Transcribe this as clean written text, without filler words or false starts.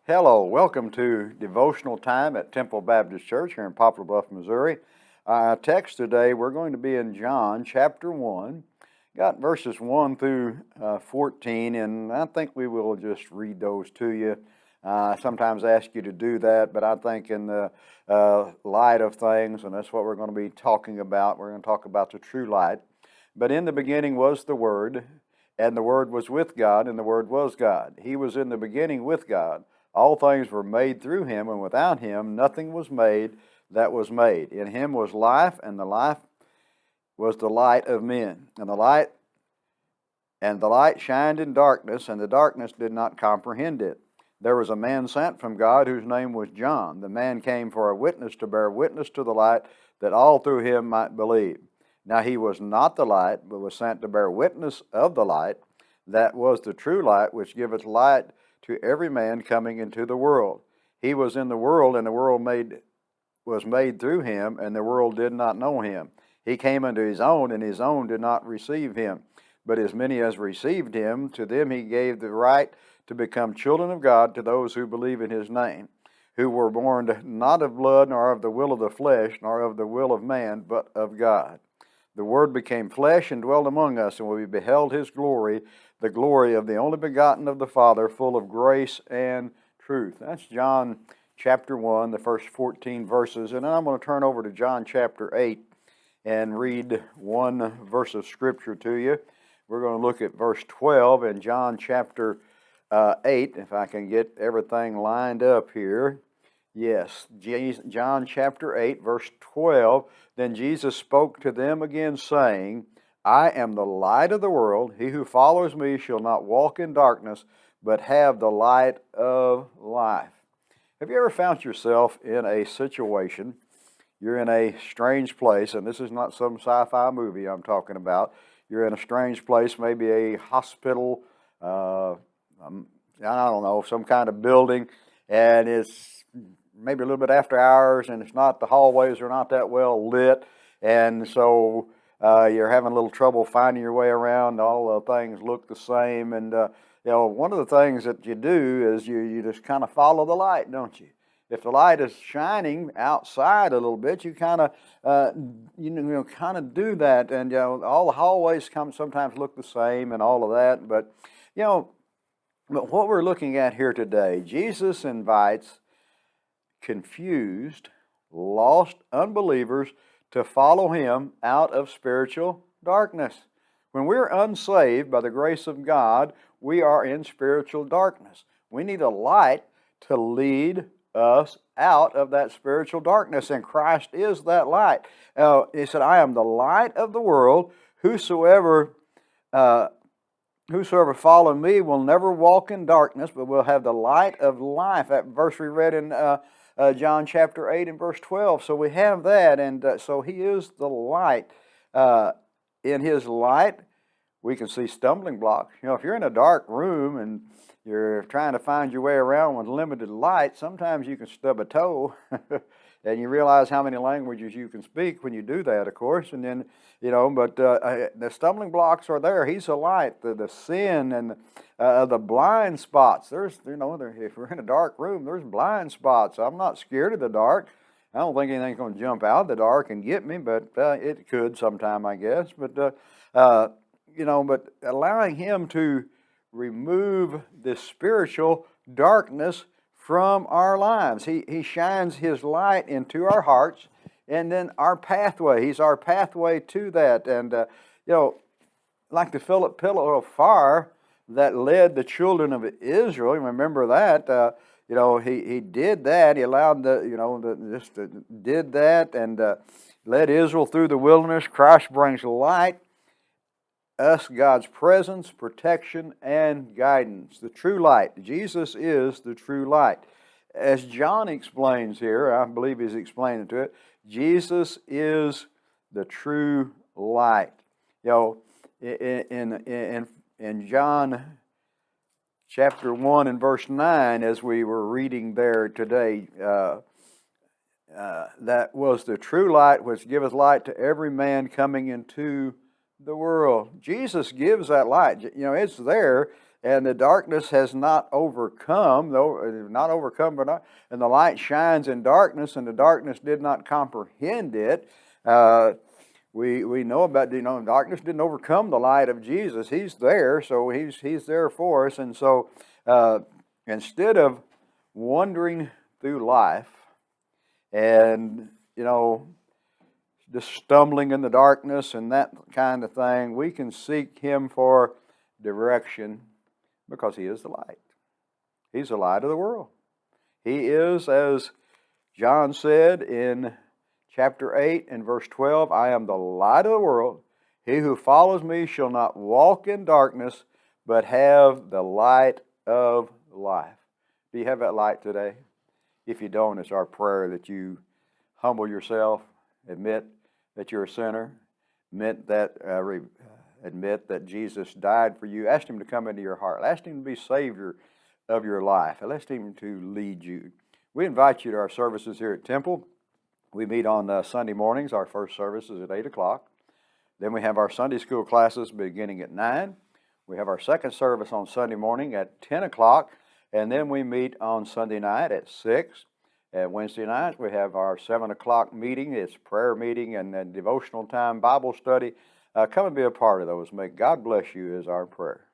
Hello, welcome to devotional time at Temple Baptist Church here in Poplar, Bluff, Missouri. Our text today, we're going to be in John chapter 1. Got verses 1 through 14, and I think we will just read those to you. I sometimes ask you to do that, but I think in the light of things, and that's what we're going to be talking about, we're going to talk about the true light. But in the beginning was the Word, and the Word was with God, and the Word was God. He was in the beginning with God. All things were made through him, and without him nothing was made that was made. In him was life, and the life was the light of men. And the light shined in darkness, and the darkness did not comprehend it. There was a man sent from God whose name was John. The man came for a witness to bear witness to the light, that all through him might believe. Now he was not the light, but was sent to bear witness of the light. That was the true light, which giveth light to every man coming into the world. He was in the world, and the world was made through him, and the world did not know him. He came unto his own, and his own did not receive him. But as many as received him, to them he gave the right to become children of God, to those who believe in his name, who were born not of blood, nor of the will of the flesh, nor of the will of man, but of God. The Word became flesh and dwelt among us, and we beheld his glory, the glory of the only begotten of the Father, full of grace and truth. That's John chapter 1, the first 14 verses. And then I'm going to turn over to John chapter 8 and read one verse of Scripture to you. We're going to look at verse 12 in John chapter 8, if I can get everything lined up here. Yes, John chapter 8, verse 12. Then Jesus spoke to them again, saying, I am the light of the world. He who follows me shall not walk in darkness, but have the light of life. Have you ever found yourself in a situation, you're in a strange place, and this is not some sci-fi movie I'm talking about, you're in a strange place, maybe a hospital, I don't know, some kind of building, and it's maybe a little bit after hours, and the hallways are not that well lit, and so you're having a little trouble finding your way around. All the things look the same, and one of the things that you do is you just kind of follow the light, don't you? If the light is shining outside a little bit, you kind of do that, and all the hallways sometimes look the same and all of that, but what we're looking at here today, Jesus invites confused, lost unbelievers to follow him out of spiritual darkness. When we're unsaved by the grace of God, we are in spiritual darkness. We need a light to lead us out of that spiritual darkness, and Christ is that light. He said, I am the light of the world. Whosoever follow me will never walk in darkness, but will have the light of life. That verse we read in John chapter 8 and verse 12. So we have that, and so he is the light. In his light, we can see stumbling blocks. If you're in a dark room and you're trying to find your way around with limited light, sometimes you can stub a toe, and you realize how many languages you can speak when you do that, of course. And then, but the stumbling blocks are there. He's a light. The sin and the blind spots. If we're in a dark room, there's blind spots. I'm not scared of the dark. I don't think anything's going to jump out of the dark and get me, but it could sometime, I guess. But but allowing him to remove this spiritual darkness from our lives. He shines his light into our hearts, and then our pathway. He's our pathway to that. And like the pillar of fire that led the children of Israel. Remember that. He did that. He allowed did that and led Israel through the wilderness. Christ brings light, us God's presence, protection, and guidance. The true light. Jesus is the true light. As John explains here, I believe he's explaining to it, Jesus is the true light. In John chapter 1 and verse 9, as we were reading there today, that was the true light which giveth light to every man coming into the world. Jesus gives that light. It's there. and the darkness has not overcome, and the light shines in darkness, and the darkness did not comprehend it. We know about, darkness didn't overcome the light of Jesus. He's there, so he's there for us. And so instead of wandering through life and, just stumbling in the darkness and that kind of thing, we can seek Him for direction because He is the light. He's the light of the world. He is, as John said in chapter 8 and verse 12, I am the light of the world. He who follows me shall not walk in darkness, but have the light of life. Do you have that light today? If you don't, it's our prayer that you humble yourself, admit that you're a sinner, admit that Jesus died for you. Ask Him to come into your heart. Ask Him to be Savior of your life. Ask Him to lead you. We invite you to our services here at Temple. We meet on Sunday mornings. Our first service is at 8 o'clock. Then we have our Sunday school classes beginning at 9. We have our second service on Sunday morning at 10 o'clock. And then we meet on Sunday night at 6. At Wednesday night, we have our 7 o'clock meeting. It's prayer meeting and then devotional time, Bible study. Come and be a part of those. May God bless you is our prayer.